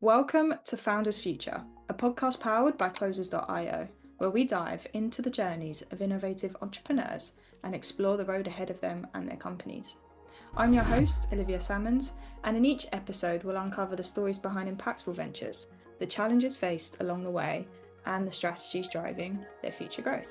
Welcome to Founders Future, a podcast powered by Closers.io, where we dive into the journeys of innovative entrepreneurs and explore the road ahead of them and their companies. I'm your host, Olivia Salmons, and in each episode we'll uncover the stories behind impactful ventures, the challenges faced along the way, and the strategies driving their future growth.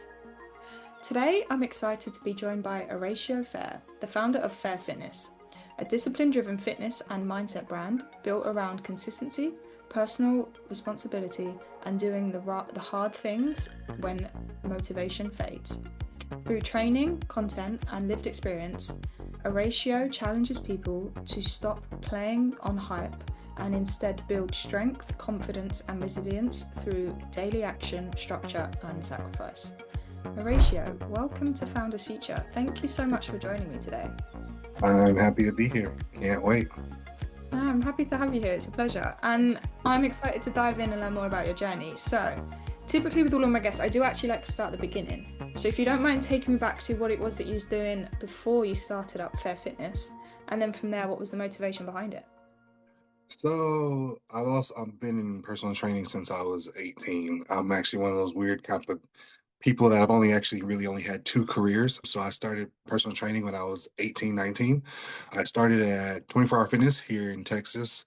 Today, I'm excited to be joined by Aratio Fair, the founder of Fair Fitness, a discipline-driven fitness and mindset brand built around consistency, personal responsibility, and doing the hard things when motivation fades. Through training, content, and lived experience, Aratio challenges people to stop playing on hype and instead build strength, confidence, and resilience through daily action, structure, and sacrifice. Aratio, welcome to Founders Future. Thank you so much for joining me today. I'm happy to be here. Can't wait. I'm happy to have you here. It's a pleasure. And I'm excited to dive in and learn more about your journey. So, typically with all of my guests, I do actually like to start at the beginning. So if you don't mind taking me back to what it was that you was doing before you started up Fair Fitness, and then from there, what was the motivation behind it? So I've been in personal training since I was 18. I'm actually one of those weird kind of people that I've only had two careers. So I started personal training when I was 18, 19. I started at 24 Hour Fitness here in Texas.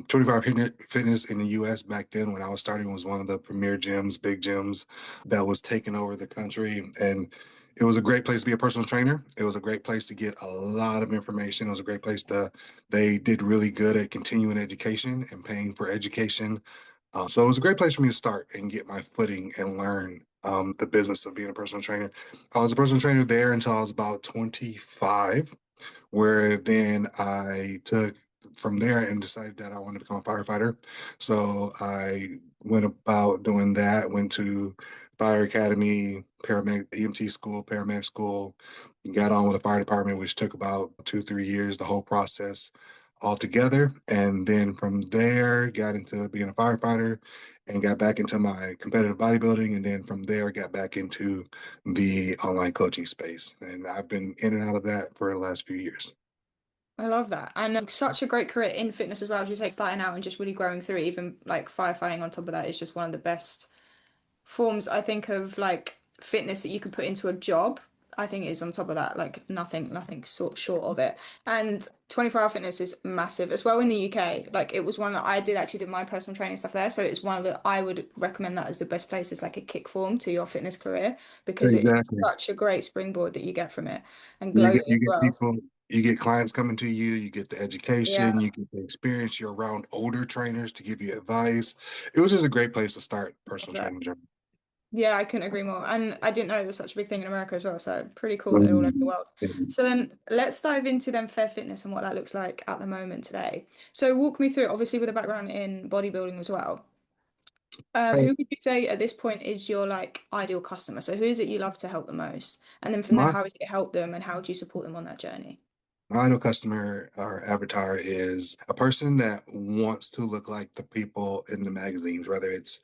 24 Hour Fitness in the US back then when I was starting was one of the premier gyms, big gyms that was taking over the country. And it was a great place to be a personal trainer. It was a great place to get a lot of information. It was a great place they did really good at continuing education and paying for education. So it was a great place for me to start and get my footing and learn the business of being a personal trainer. I was a personal trainer there until I was about 25, where then I took from there and decided that I wanted to become a firefighter. So I went about doing that, went to fire academy, paramedic, EMT school, paramedic school, got on with the fire department, which took about 2, 3 years, the whole process altogether. And then from there, got into being a firefighter and got back into my competitive bodybuilding. And then from there, got back into the online coaching space. And I've been in and out of that for the last few years. I love that. And such a great career in fitness as well, as you say, starting out and just really growing through it, even like firefighting on top of that is just one of the best forms I think of like fitness that you could put into a job. I think is on top of that, like nothing short of it. And 24 Hour Fitness is massive as well in the UK. Like it was one that I did actually did my personal training stuff there. So it's one of the I would recommend that as the best place as like a kick form to your fitness career because it is Exactly. such a great springboard that you get from it and You globally get as you get well. people, you get clients coming to you, you get the Yeah. education, you get the experience, you're around older trainers to give you advice. It was just a great place to start personal Love that. training journey. Yeah, I couldn't agree more. And I didn't know it was such a big thing in America as well. So pretty cool that they're all over the Mhm. world. So then let's dive into them Fair Fitness and what that looks like at the moment today. So walk me through, obviously with a background in bodybuilding as well. Who would you say at this point is your like ideal customer? So who is it you love to help the most? And then from there, My how is it help them and how do you support them on that journey? my ideal customer or avatar is a person that wants to look like the people in the magazines, whether it's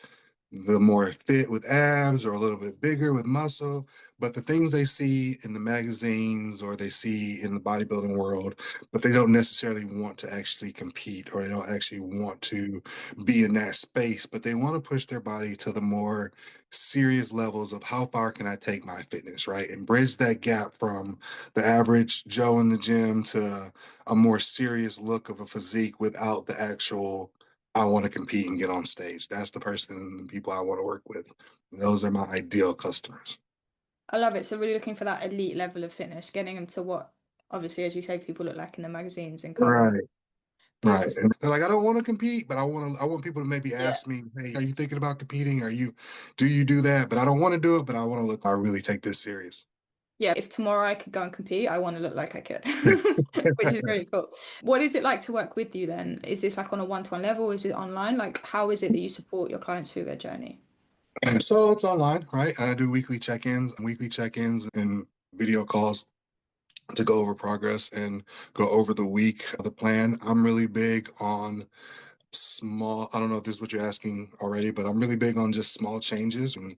the more fit with abs or a little bit bigger with muscle. But the things they see in the magazines or they see in the bodybuilding world, but they don't necessarily want to actually compete or they don't actually want to be in that space, but they want to push their body to the more serious levels of how far can I take my fitness, right? And bridge that gap from the average Joe in the gym to a more serious look of a physique without the actual I want to compete and get on stage. That's the person and the people I want to work with. Those are my ideal customers. I love it. So really looking for that elite level of fitness, getting them to what obviously, as you say, people look like in the magazines and covering. Right. Right. Beautiful. And they're like, I don't want to compete, but I want people to maybe Yeah. ask me, hey, are you thinking about competing? Do you do that? But I don't want to do it, but I want to look, I really take this serious. Yeah, if tomorrow I could go and compete, I want to look like I could, which is really cool. What is it like to work with you then? Is this like on a one-to-one level? Is it online? Like, how is it that you support your clients through their journey? And so it's online, right? I do weekly check-ins and video calls to go over progress and go over the week, the plan. I'm really big on I don't know if this is what you're asking already, but I'm really big on just small changes and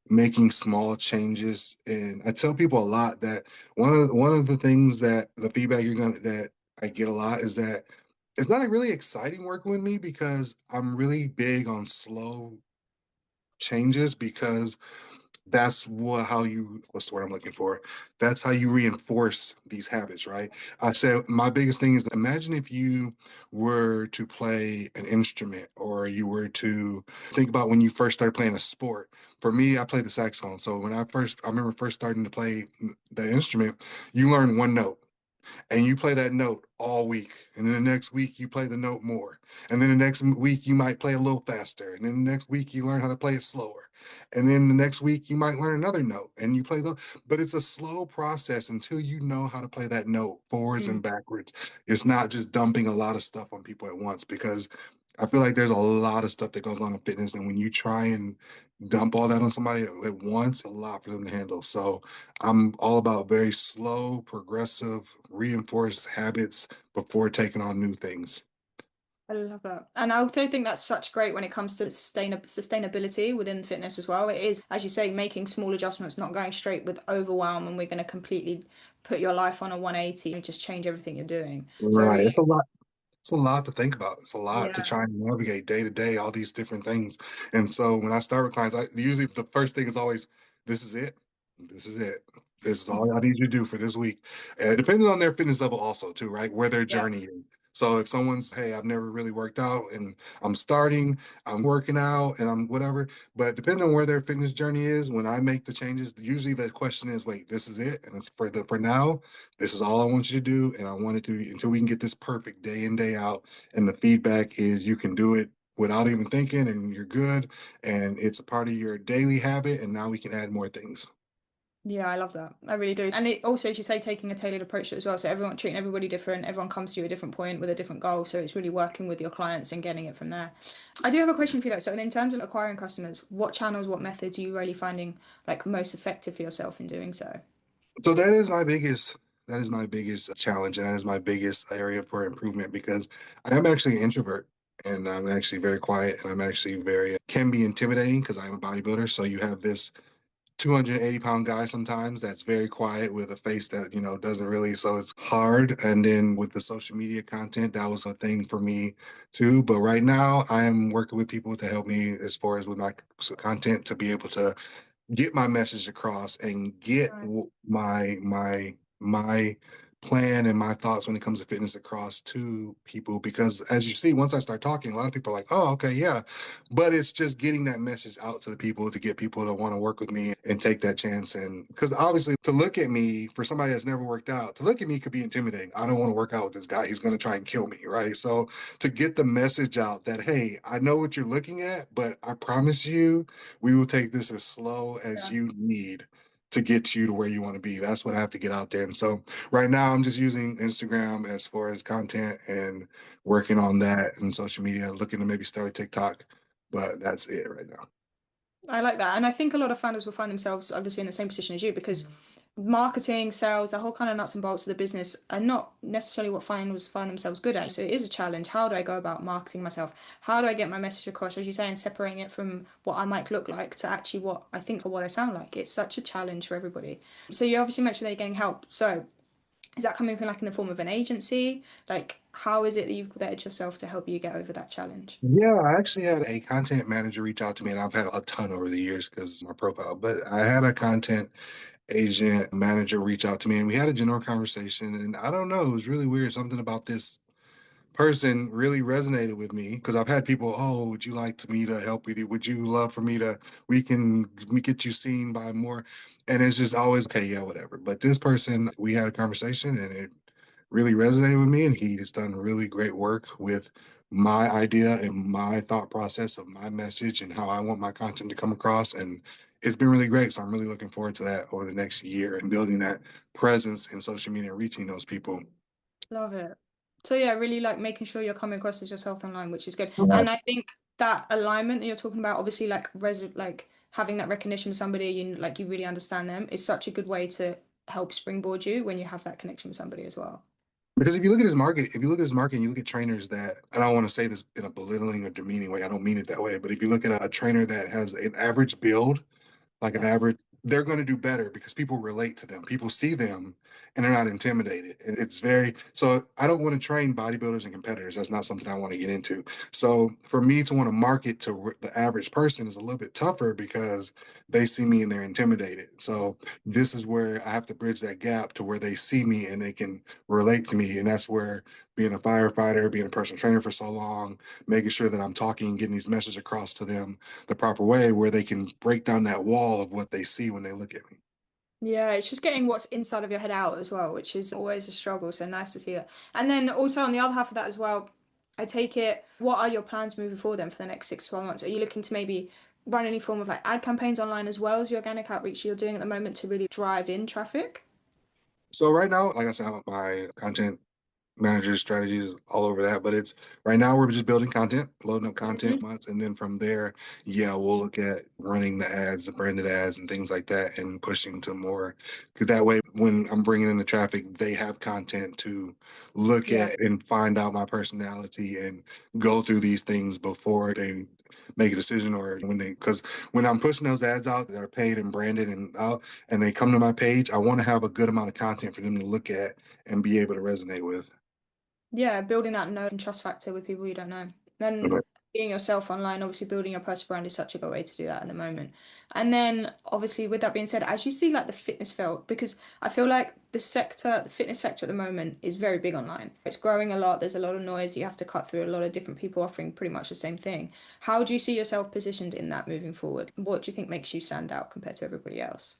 making small changes. And I tell people a lot that one of the things that the feedback that I get a lot is that It's not really exciting working with me because I'm really big on slow changes because that's how you, what's the word I'm looking for? That's how you reinforce these habits, right? I said my biggest thing is imagine if you were to play an instrument or you were to think about when you first started playing a sport. For me, I played the saxophone. So I remember first starting to play the instrument, you learn one note and you play that note all week. And then the next week you play the note more. And then the next week you might play a little faster. And then the next week you learn how to play it slower. And then the next week you might learn another note and you play the, but it's a slow process until you know how to play that note forwards Mm. and backwards. It's not just dumping a lot of stuff on people at once because I feel like there's a lot of stuff that goes on in fitness. And when you try and dump all that on somebody at once, a lot for them to handle. So I'm all about very slow, progressive, reinforced habits before taking on new things. I love that. And I also think that's such great when it comes to sustainability within fitness as well. It is, as you say, making small adjustments, not going straight with overwhelm and we're going to completely put your life on a 180 and just change everything you're doing. So I Right. really, It's a lot. It's a lot to think about. It's a lot to yeah, try and navigate day to day, all these different things. And so when I start with clients, usually the first thing is always, this is it. This is it. This is all I need you to do for this week. Depending on their fitness level also too, right? Where their yeah, journey is. So if someone's, hey, I've never really worked out and I'm starting, I'm working out and I'm whatever. But depending on where their fitness journey is, when I make the changes, usually the question is, wait, this is it. And it's for now, this is all I want you to do. And I want it to be until we can get this perfect day in, day out. And the feedback is you can do it without even thinking and you're good. And it's a part of your daily habit. And now we can add more things. yeah, I love that. I really do. And it also, as you say, taking a tailored approach to it as well. So everyone treating everybody different, everyone comes to you at a different point with a different goal. So it's really working with your clients and getting it from there. I do have a question for you though. So in terms of acquiring customers, what channels, what methods are you really finding like most effective for yourself in doing so? So that is my biggest challenge and that is my biggest area for improvement because I am actually an introvert and I'm actually very quiet and I'm actually very can be intimidating because I'm a bodybuilder. So you have this 280-pound guy sometimes that's very quiet with a face that doesn't really, so it's hard. And then with the social media content, that was a thing for me too. But right now I am working with people to help me as far as with my content to be able to get my message across and get Right. my plan and my thoughts when it comes to fitness across to people because as you see once I start talking a lot of people are like oh okay yeah but it's just getting that message out to the people to get people to want to work with me and take that chance and because obviously to look at me for somebody that's never worked out to look at me could be intimidating. I don't want to work out with this guy, he's going to try and kill me, right? So to get the message out that hey, I know what you're looking at but I promise you we will take this as slow as Yeah. you need to get you to where you want to be. That's what I have to get out there. And so right now I'm just using Instagram as far as content and working on that and social media, looking to maybe start a TikTok, but that's it right now. I like that. And I think a lot of founders will find themselves obviously in the same position as you because marketing, sales, the whole kind of nuts and bolts of the business are not necessarily what founders find themselves good at. So it is a challenge. How do I go about marketing myself? How do I get my message across, as you say, and separating it from what I might look like to actually what I think or what I sound like? It's such a challenge for everybody. So you obviously mentioned that you're getting help. So is that coming from like in the form of an agency? Like, how is it that you've vetted yourself to help you get over that challenge? Yeah, I actually had a content manager reach out to me, and I've had a ton over the years because my profile. But I had a content agent manager reach out to me, and we had a general conversation. And I don't know, it was really weird. Something about this person really resonated with me because I've had people, oh, would you like me to help with you? Would you love for me to, we can get you seen by more? And it's just always, okay, yeah, whatever. But this person, we had a conversation and it really resonated with me. And he has done really great work with my idea and my thought process of my message and how I want my content to come across. And it's been really great. So I'm really looking forward to that over the next year and building that presence in social media and reaching those people. Love it. So yeah, really like making sure you're coming across as yourself online, which is good. Right. And I think that alignment that you're talking about, obviously like like having that recognition with somebody, you really understand them, is such a good way to help springboard you when you have that connection with somebody as well. Because if you look at his market, if you look at his market, and you look at trainers that, and I don't want to say this in a belittling or demeaning way, I don't mean it that way, but if you look at a trainer that has an average build, like an Yeah. average they're going to do better because people relate to them. People see them and they're not intimidated. And it's very, so I don't want to train bodybuilders and competitors. That's not something I want to get into. So for me to want to market to the average person is a little bit tougher because they see me and they're intimidated. So this is where I have to bridge that gap to where they see me and they can relate to me. And that's where being a firefighter, being a personal trainer for so long, making sure that I'm talking and getting these messages across to them the proper way where they can break down that wall of what they see when they look at me. Yeah, it's just getting what's inside of your head out as well, which is always a struggle. So nice to see it. And then also on the other half of that as well, I take it, what are your plans moving forward then for the next 6 to 12 months? Are you looking to maybe run any form of like ad campaigns online as well as the organic outreach you're doing at the moment to really drive in traffic? So right now, like I said, I'm my content managers, strategies, all over that. But it's right now we're just building content, loading up content Mhm. months, and then from there, yeah, we'll look at running the ads, the branded ads, and things like that, and pushing to more. Because that way, when I'm bringing in the traffic, they have content to look Yeah. at and find out my personality and go through these things before they make a decision or when they because when I'm pushing those ads out that are paid and branded and out and they come to my page, I want to have a good amount of content for them to look at and be able to resonate with. Yeah, building that know and trust factor with people you don't know. Then being yourself online, obviously building your personal brand is such a good way to do that at the moment. And then obviously with that being said, as you see like the fitness field, because I feel like the fitness sector at the moment is very big online. It's growing a lot. There's a lot of noise. You have to cut through a lot of different people offering pretty much the same thing. How do you see yourself positioned in that moving forward? What do you think makes you stand out compared to everybody else?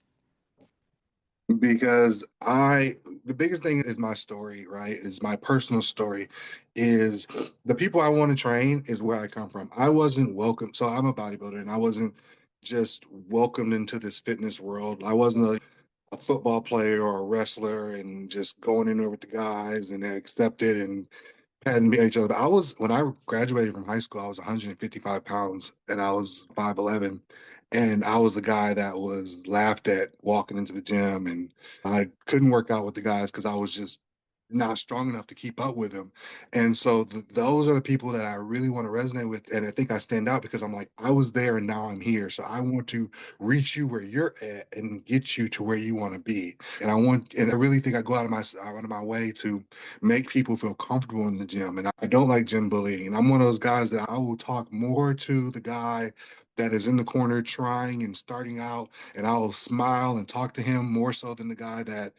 Because the biggest thing is my story, right? Is my personal story, is the people I want to train is where I come from. I wasn't welcome. So I'm a bodybuilder and I wasn't just welcomed into this fitness world. I wasn't a football player or a wrestler and just going in there with the guys and accepted and patting each other. I was when I graduated from high school, I was 155 pounds and I was 5'11". And I was the guy that was laughed at walking into the gym, and I couldn't work out with the guys because I was just not strong enough to keep up with them. And so those are the people that I really want to resonate with. And I think I stand out because I'm like, I was there and now I'm here. So I want to reach you where you're at and get you to where you want to be. And I really think I go out of my way to make people feel comfortable in the gym. And I don't like gym bullying. And I'm one of those guys that I will talk more to the guy that is in the corner trying and starting out, and I'll smile and talk to him more so than the guy that,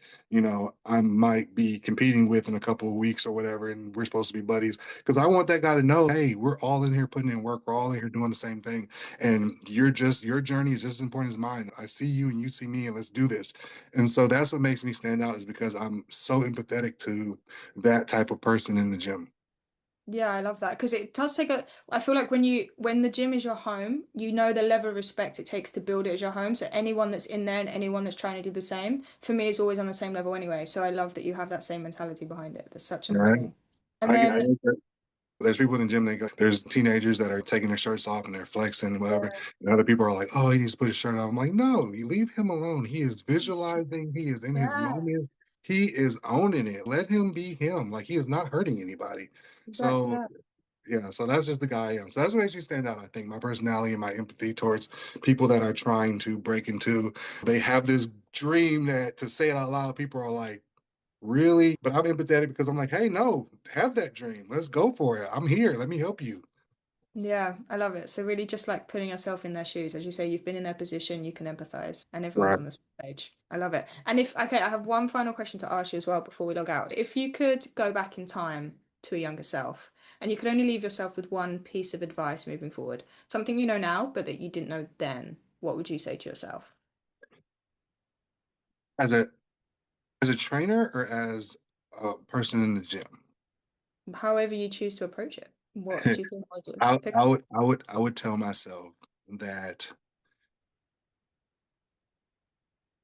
I might be competing with in a couple of weeks or whatever, and we're supposed to be buddies. Because I want that guy to know, hey, we're all in here putting in work. We're all in here doing the same thing. And your journey is just as important as mine. I see you and you see me, and let's do this. And so that's what makes me stand out is because I'm so empathetic to that type of person in the gym. Yeah, I love that because it does take a. I feel like when the gym is your home, you know the level of respect it takes to build it as your home. So anyone that's in there and anyone that's trying to do the same, for me, is always on the same level anyway. So I love that you have that same mentality behind it. That's such a nice Right. thing. And I then there's people in the gym. There's teenagers that are taking their shirts off and they're flexing and whatever. And other people are like, "Oh, he needs to put his shirt off." I'm like, "No, you leave him alone. He is visualizing. He is in his yeah, moment. He is owning it. Let him be him. Like he is not hurting anybody." exactly So that. yeah, so that's just the guy I am. So that's what makes you stand out. I think my personality and my empathy towards people that are trying to break into. They have this dream that to say it out loud, people are like, really? But I'm empathetic because I'm like, hey, no, have that dream. Let's go for it. I'm here. Let me help you. Yeah, I love it. So really just like putting yourself in their shoes. As you say, you've been in their position, you can empathize, and everyone's Right. on the same page. I love it. And if, okay, I have one final question to ask you as well before we log out. If you could go back in time to a younger self, and you could only leave yourself with one piece of advice moving forward, something you know now, but that you didn't know then, what would you say to yourself? As a trainer or as a person in the gym, However you choose to approach it. What do you think I would I, pick? I would tell myself that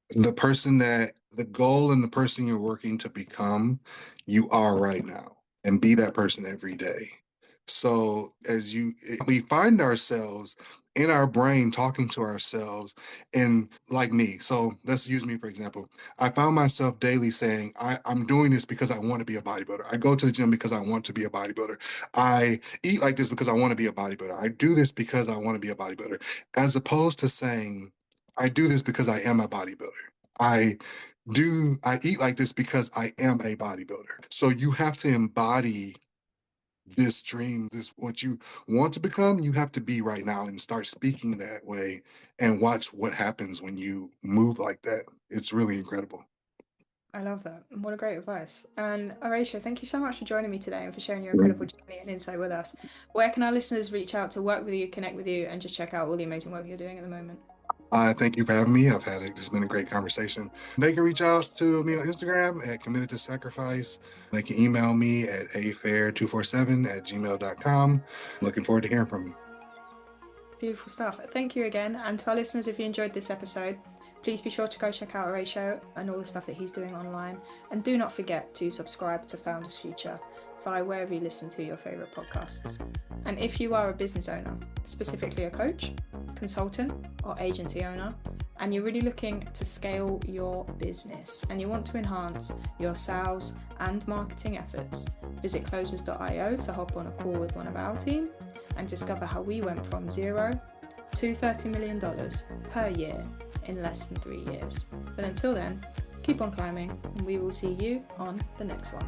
the goal and the person you're working to become, you are right now, and be that person every day. So we find ourselves in our brain talking to ourselves, and like me. So let's use me for example. I found myself daily saying, I'm doing this because I want to be a bodybuilder. I go to the gym because I want to be a bodybuilder. I eat like this because I want to be a bodybuilder. I do this because I want to be a bodybuilder, as opposed to saying, I do this because I am a bodybuilder. I I eat like this because I am a bodybuilder. So you have to embody this dream, this what you want to become, you have to be right now and start speaking that way and watch what happens when you move like that. It's really incredible. I love that. What a great advice. And Aratio, thank you so much for joining me today and for sharing your incredible journey and insight with us. Where can our listeners reach out to work with you, connect with you, and just check out all the amazing work you're doing at the moment? Thank you for having me. It's been a great conversation. They can reach out to me on Instagram at Committed to Sacrifice. They can email me at afair247@gmail.com. Looking forward to hearing from you. Beautiful stuff. Thank you again. And to our listeners, if you enjoyed this episode, please be sure to go check out Aratio and all the stuff that he's doing online. And do not forget to subscribe to Founders Future via wherever you listen to your favourite podcasts. And if you are a business owner, specifically a coach, consultant, or agency owner, and you're really looking to scale your business and you want to enhance your sales and marketing efforts, visit closers.io to hop on a call with one of our team and discover how we went from $0 to $30 million per year in less than 3 years. But until then, keep on climbing, and we will see you on the next one.